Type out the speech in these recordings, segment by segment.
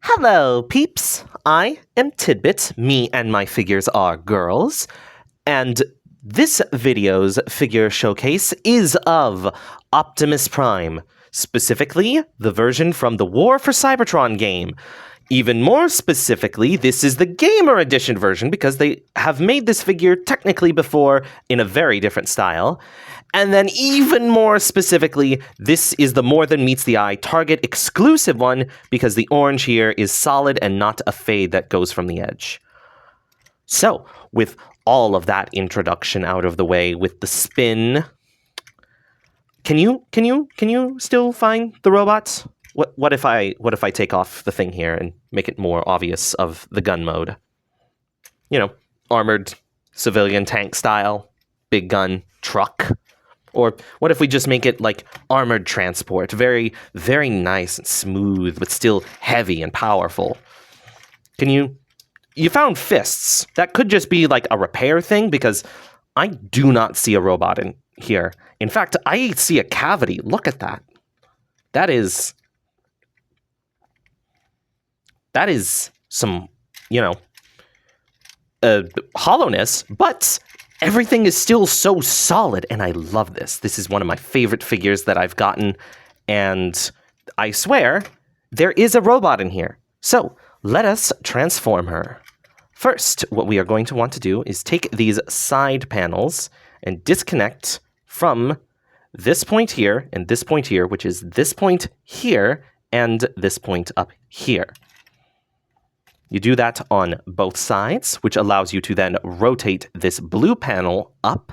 Hello, peeps! I am Tidbit, me and my figures are girls, and this video's figure showcase is of Optimus Prime, specifically the version from the War for Cybertron game. Even more specifically, this is the Gamer Edition version because they have made this figure technically before in a very different style. And then even more specifically, this is the More Than Meets the Eye Target exclusive one because the orange here is solid and not a fade that goes from the edge. So, with all of that introduction out of the way, with the spin, can you still find the robots? What if I take off the thing here and make it more obvious of the gun mode? You know, armored civilian tank style, big gun truck. Or what if we just make it like armored transport, very, very nice and smooth, but still heavy and powerful? You found fists. That could just be like a repair thing because I do not see a robot in here. In fact, I see a cavity. Look at that. That is some, hollowness, but everything is still so solid, and I love this. This is one of my favorite figures that I've gotten, and I swear, there is a robot in here. So, let us transform her. First, what we are going to want to do is take these side panels and disconnect from this point here and this point here, which is this point here and this point up here. You do that on both sides, which allows you to then rotate this blue panel up,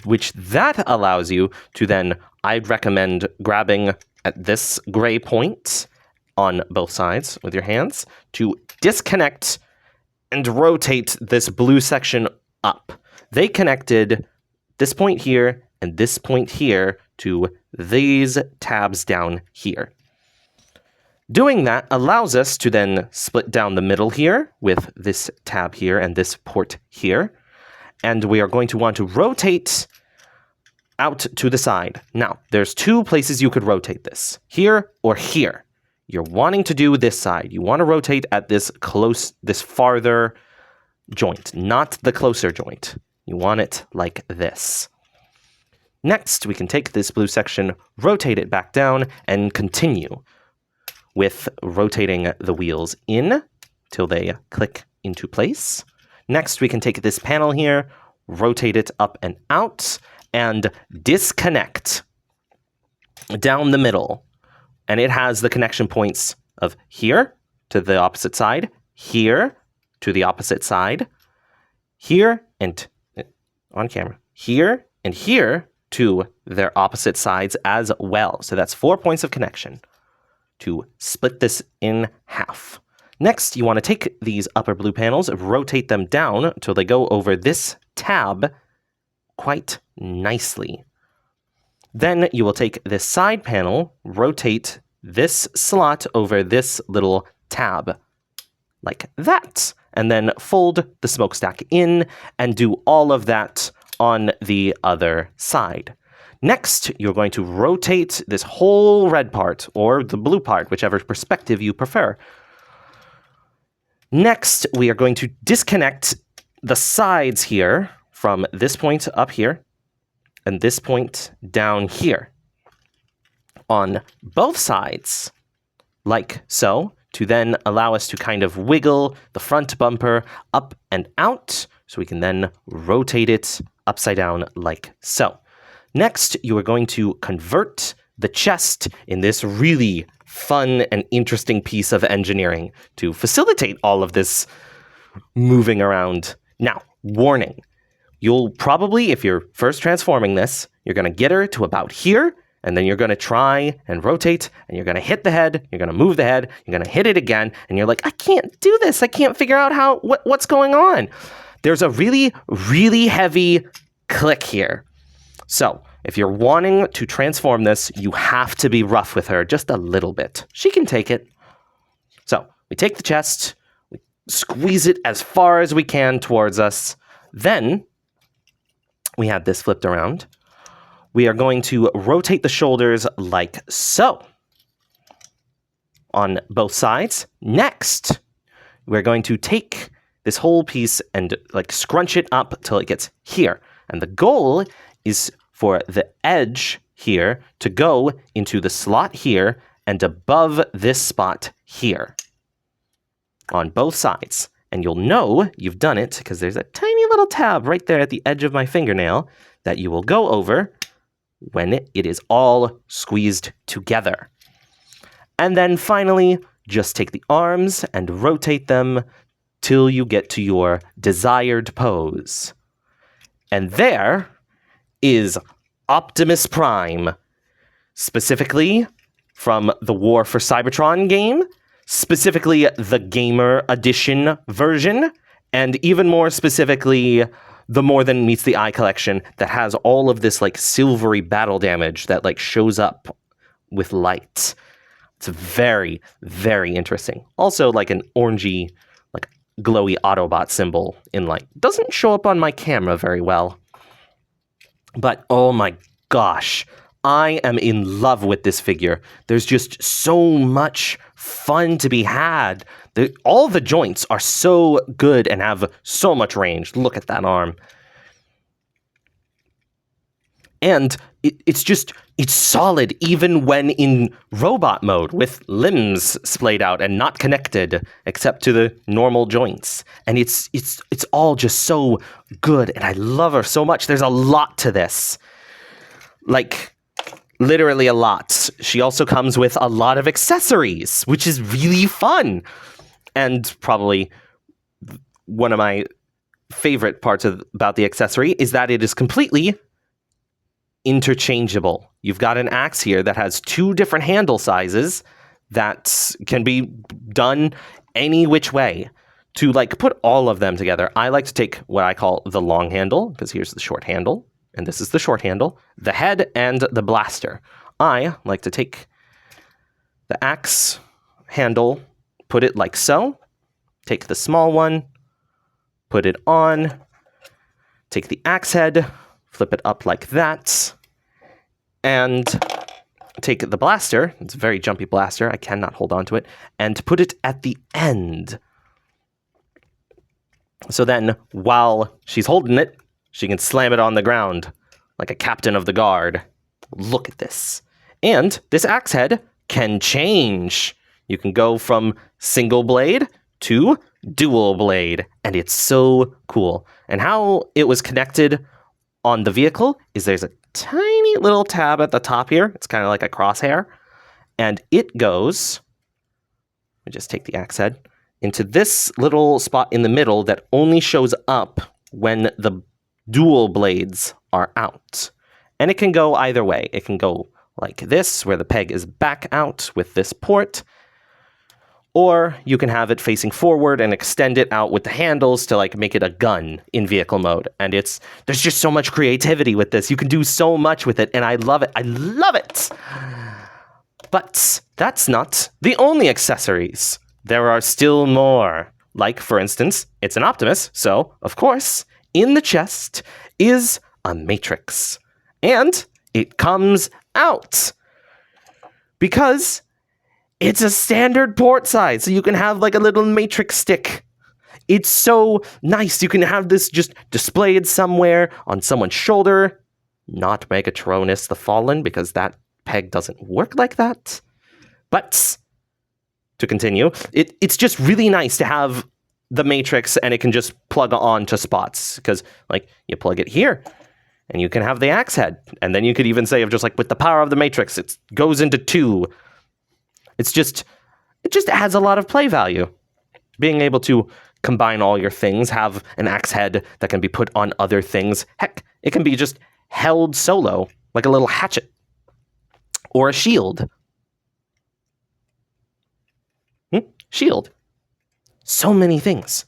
which that allows you to then, I'd recommend grabbing at this gray point on both sides with your hands to disconnect and rotate this blue section up. They connected this point here and this point here to these tabs down here. Doing that allows us to then split down the middle here with this tab here and this port here. And we are going to want to rotate out to the side. Now, there's two places you could rotate this, here or here. You're wanting to do this side. You want to rotate at this farther joint, not the closer joint. You want it like this. Next, we can take this blue section, rotate it back down, and continue with rotating the wheels in till they click into place. Next, we can take this panel here, rotate it up and out, and disconnect down the middle. And it has the connection points of here to the opposite side, here to the opposite side, here and on camera, here and here to their opposite sides as well. So that's 4 points of connection to split this in half. Next, you want to take these upper blue panels, rotate them down until they go over this tab quite nicely. Then you will take this side panel, rotate this slot over this little tab, like that, and then fold the smokestack in and do all of that on the other side. Next, you're going to rotate this whole red part, or the blue part, whichever perspective you prefer. Next, we are going to disconnect the sides here from this point up here and this point down here on both sides, like so, to then allow us to kind of wiggle the front bumper up and out, so we can then rotate it upside down like so. Next, you are going to convert the chest in this really fun and interesting piece of engineering to facilitate all of this moving around. Now, warning. You'll probably, if you're first transforming this, you're going to get her to about here, and then you're going to try and rotate, and you're going to hit the head, you're going to move the head, you're going to hit it again, and you're like, I can't do this. I can't figure out what's going on. There's a really, really heavy click here. So, if you're wanting to transform this, you have to be rough with her just a little bit. She can take it. So, we take the chest, we squeeze it as far as we can towards us. Then, we have this flipped around. We are going to rotate the shoulders like so. on both sides. Next, we're going to take this whole piece and like scrunch it up till it gets here. And the goal is for the edge here to go into the slot here and above this spot here on both sides. And you'll know you've done it because there's a tiny little tab right there at the edge of my fingernail that you will go over when it is all squeezed together. And then finally, just take the arms and rotate them till you get to your desired pose. And there is Optimus Prime, specifically from the War for Cybertron game, specifically the Gamer Edition version, and even more specifically, the More Than Meets the Eye collection that has all of this like silvery battle damage that like shows up with light. It's very, very interesting. Also like an orangey, like glowy Autobot symbol in light. Doesn't show up on my camera very well. But oh my gosh, I am in love with this figure. There's just so much fun to be had. All the joints are so good and have so much range. Look at that arm. And it's solid even when in robot mode with limbs splayed out and not connected except to the normal joints. And it's all just so good and I love her so much. There's a lot to this. Like literally a lot. She also comes with a lot of accessories, which is really fun. And probably one of my favorite parts about the accessory is that it is completely interchangeable. You've got an axe here that has two different handle sizes that can be done any which way. To like put all of them together, I like to take what I call the long handle, because here's the short handle, and this is the short handle, the head and the blaster. I like to take the axe handle, put it like so, take the small one, put it on, take the axe head, flip it up like that, and take the blaster, it's a very jumpy blaster, I cannot hold on to it, and put it at the end. So then, while she's holding it, she can slam it on the ground, like a captain of the guard. Look at this. And this axe head can change. You can go from single blade to dual blade, and it's so cool. And how it was connected on the vehicle is there's a tiny little tab at the top here. It's kind of like a crosshair. And it goes, let me just take the axe head, into this little spot in the middle that only shows up when the dual blades are out. And it can go either way. It can go like this, where the peg is back out with this port, or you can have it facing forward and extend it out with the handles to like make it a gun in vehicle mode. And there's just so much creativity with this. You can do so much with it, and I love it. I love it! But that's not the only accessories. There are still more. Like, for instance, it's an Optimus, so, of course, in the chest is a matrix. And it comes out. Because it's a standard port size, so you can have like a little matrix stick. It's so nice. You can have this just displayed somewhere on someone's shoulder. Not Megatronus the Fallen, because that peg doesn't work like that. But to continue, it's just really nice to have the matrix and it can just plug on to spots. Because like you plug it here and you can have the axe head. And then you could even say of just like with the power of the matrix, it goes into 2. It just adds a lot of play value. Being able to combine all your things, have an axe head that can be put on other things. Heck, it can be just held solo, like a little hatchet. Or a shield. Shield. So many things.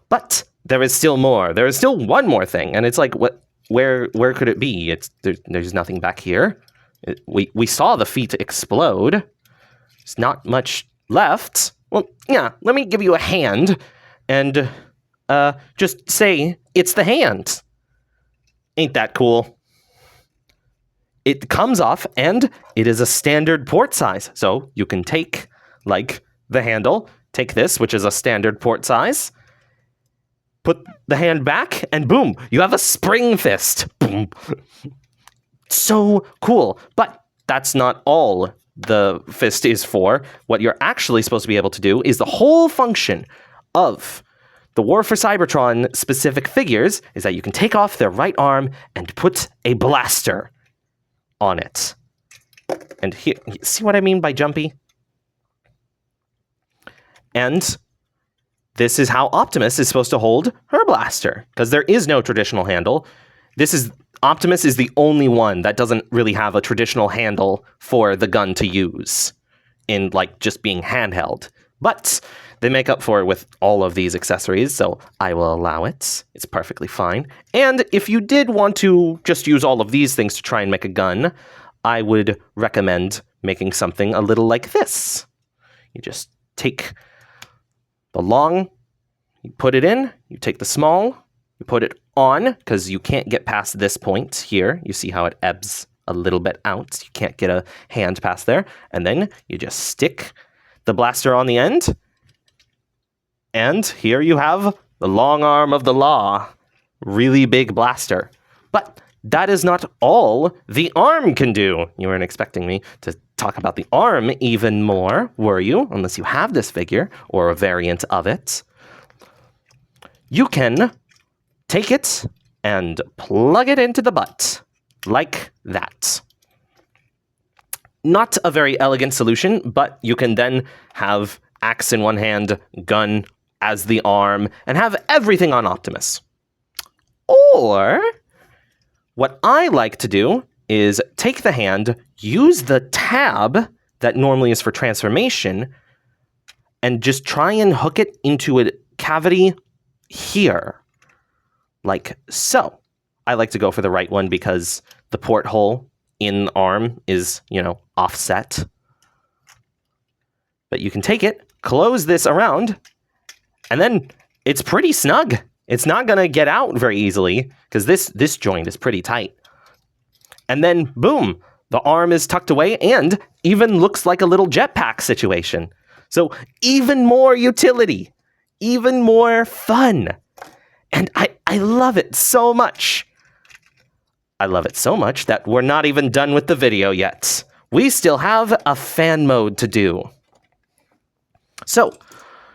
But there is still more. There is still one more thing. And it's like, where could it be? There's nothing back here. We saw the feet explode. There's not much left. Well, yeah, let me give you a hand and just say it's the hand. Ain't that cool? It comes off and it is a standard port size. So you can take like the handle. Take this, which is a standard port size. Put the hand back, and boom, you have a spring fist. Boom. So cool. But that's not all the fist is for. What you're actually supposed to be able to do is the whole function of the War for Cybertron specific figures is that you can take off their right arm and put a blaster on it. And here, see what I mean by jumpy? And this is how Optimus is supposed to hold her blaster, because there is no traditional handle. Optimus is the only one that doesn't really have a traditional handle for the gun to use in like just being handheld. But they make up for it with all of these accessories, so I will allow it. It's perfectly fine. And if you did want to just use all of these things to try and make a gun, I would recommend making something a little like this. You just take the long, you put it in, you take the small, you put it on, because you can't get past this point here. You see how it ebbs a little bit out. You can't get a hand past there. And then you just stick the blaster on the end. And here you have the long arm of the law. Really big blaster. But that is not all the arm can do. You weren't expecting me to talk about the arm even more, were you? Unless you have this figure or a variant of it. You can take it and plug it into the butt, like that. Not a very elegant solution, but you can then have axe in one hand, gun as the arm, and have everything on Optimus. Or, what I like to do is take the hand, use the tab that normally is for transformation, and just try and hook it into a cavity here. Like so. I like to go for the right one because the porthole in the arm is, offset. But you can take it, close this around, and then it's pretty snug. It's not going to get out very easily because this joint is pretty tight. And then, boom, the arm is tucked away and even looks like a little jetpack situation. So even more utility, even more fun. And I love it so much. I love it so much that we're not even done with the video yet. We still have a fan mode to do. So,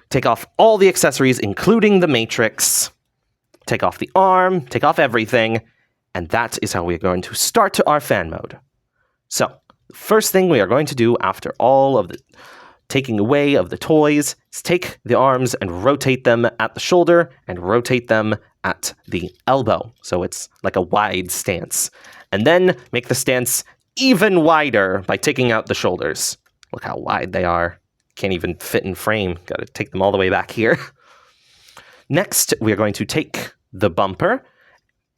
take off all the accessories, including the matrix. Take off the arm, take off everything. And that is how we're going to start our fan mode. So, the first thing we are going to do after all of the taking away of the toys is take the arms and rotate them at the shoulder and rotate them at the elbow. So it's like a wide stance. And then make the stance even wider by taking out the shoulders. Look how wide they are. Can't even fit in frame. Got to take them all the way back here. Next, we are going to take the bumper,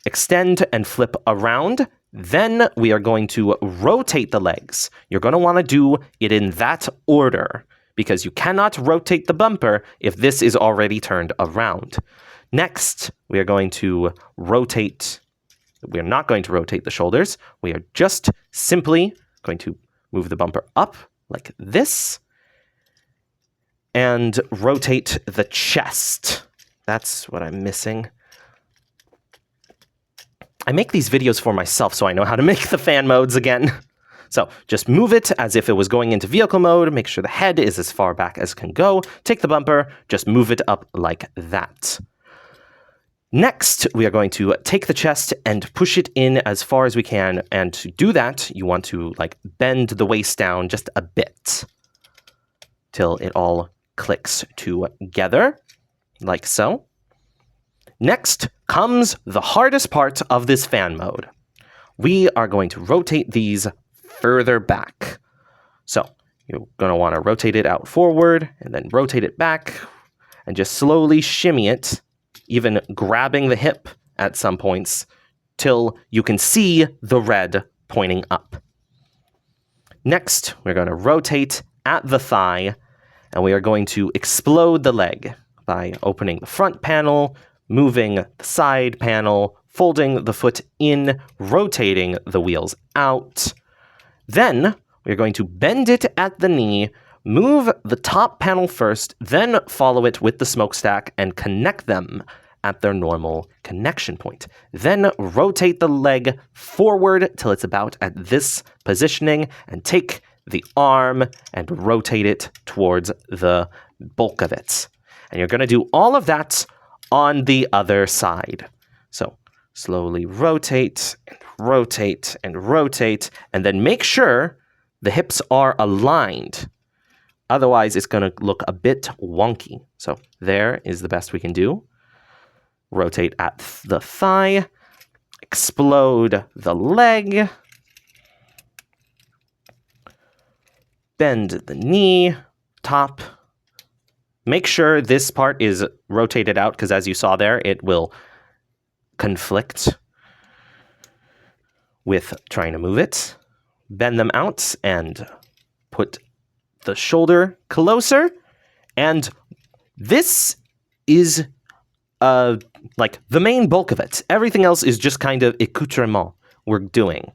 extend and flip around. Then we are going to rotate the legs. You're going to want to do it in that order because you cannot rotate the bumper if this is already turned around. Next, we are going to rotate. We are not going to rotate the shoulders. We are just simply going to move the bumper up like this and rotate the chest. That's what I'm missing. I make these videos for myself so I know how to make the fan modes again. So just move it as if it was going into vehicle mode. Make sure the head is as far back as can go. Take the bumper, just move it up like that. Next, we are going to take the chest and push it in as far as we can. And to do that, you want to bend the waist down just a bit till it all clicks together, like so. Next comes the hardest part of this fan mode. We are going to rotate these further back. So you're going to want to rotate it out forward and then rotate it back and just slowly shimmy it, even grabbing the hip at some points till you can see the red pointing up. Next, we're going to rotate at the thigh and we are going to explode the leg by opening the front panel, moving the side panel, folding the foot in, rotating the wheels out. Then we're going to bend it at the knee, move the top panel first, then follow it with the smokestack and connect them at their normal connection point. Then rotate the leg forward till it's about at this positioning and take the arm and rotate it towards the bulk of it. And you're going to do all of that on the other side. So slowly rotate and rotate and rotate, and then make sure the hips are aligned. Otherwise, it's going to look a bit wonky. So there is the best we can do. Rotate at the thigh, explode the leg, bend the knee, top. Make sure this part is rotated out, because as you saw there, it will conflict with trying to move it. Bend them out and put the shoulder closer. And this is like the main bulk of it. Everything else is just kind of accoutrement we're doing.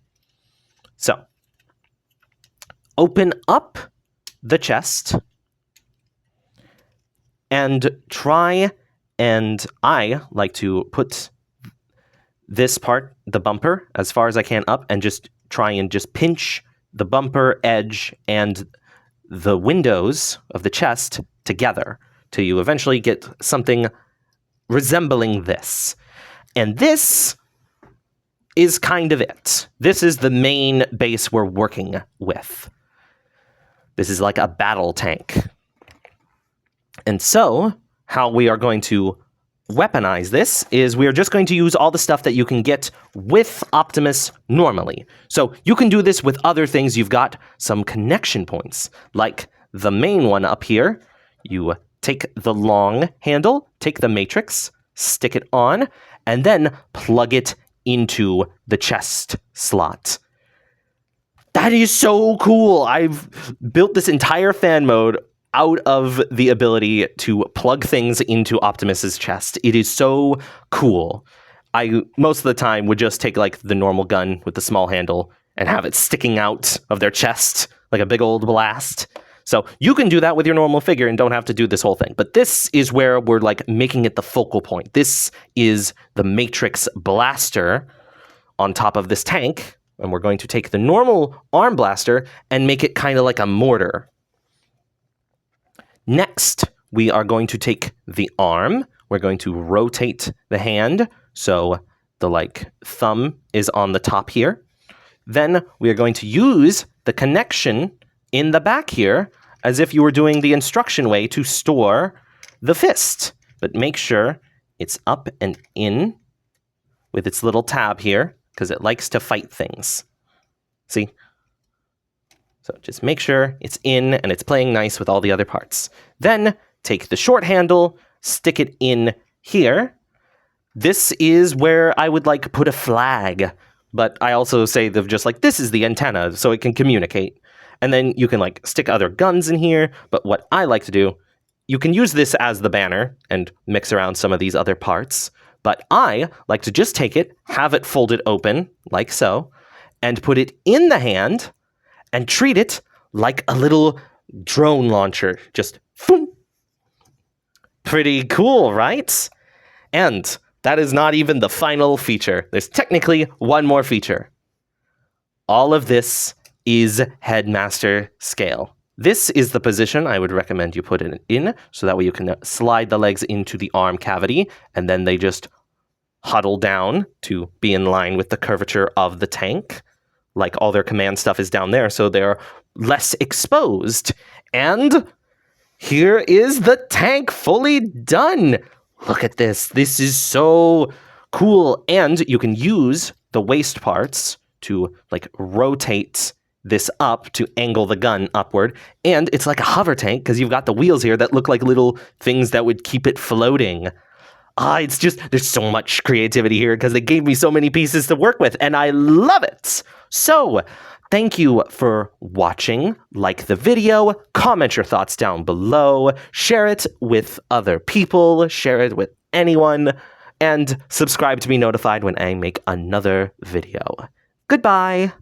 So open up the chest and try, and I like to put this part, the bumper, as far as I can up, and just try and just pinch the bumper edge and the windows of the chest together till you eventually get something resembling this. And this is kind of it. This is the main base we're working with. This is like a battle tank. And so, how we are going to weaponize this is we are just going to use all the stuff that you can get with Optimus normally. So you can do this with other things. You've got some connection points, like the main one up here. You take the long handle, take the matrix, stick it on, and then plug it into the chest slot. That is so cool. I've built this entire fan mode out of the ability to plug things into Optimus's chest. It is so cool. I, most of the time, would just take like the normal gun with the small handle and have it sticking out of their chest like a big old blast. So you can do that with your normal figure and don't have to do this whole thing. But this is where we're like making it the focal point. This is the Matrix blaster on top of this tank. And we're going to take the normal arm blaster and make it kind of like a mortar. Next, we are going to take the arm. We're going to rotate the hand so the like thumb is on the top here. Then we are going to use the connection in the back here as if you were doing the instruction way to store the fist. But make sure it's up and in with its little tab here, because it likes to fight things. See? So just make sure it's in and it's playing nice with all the other parts. Then take the short handle, stick it in here. This is where I would like put a flag, but I also say that just like this is the antenna so it can communicate. And then you can like stick other guns in here, but what I like to do, you can use this as the banner and mix around some of these other parts, but I like to just take it, have it folded open like so, and put it in the hand and treat it like a little drone launcher. Just boom. Pretty cool, right? And that is not even the final feature. There's technically one more feature. All of this is headmaster scale. This is the position I would recommend you put it in, so that way you can slide the legs into the arm cavity, and then they just huddle down to be in line with the curvature of the tank. Like all their command stuff is down there, so they're less exposed. And here is the tank fully done. Look at this. This is so cool. And you can use the waist parts to like rotate this up to angle the gun upward. And it's like a hover tank because you've got the wheels here that look like little things that would keep it floating. It's just, there's so much creativity here because they gave me so many pieces to work with, and I love it. So, thank you for watching. Like the video, comment your thoughts down below, share it with other people, share it with anyone, and subscribe to be notified when I make another video. Goodbye.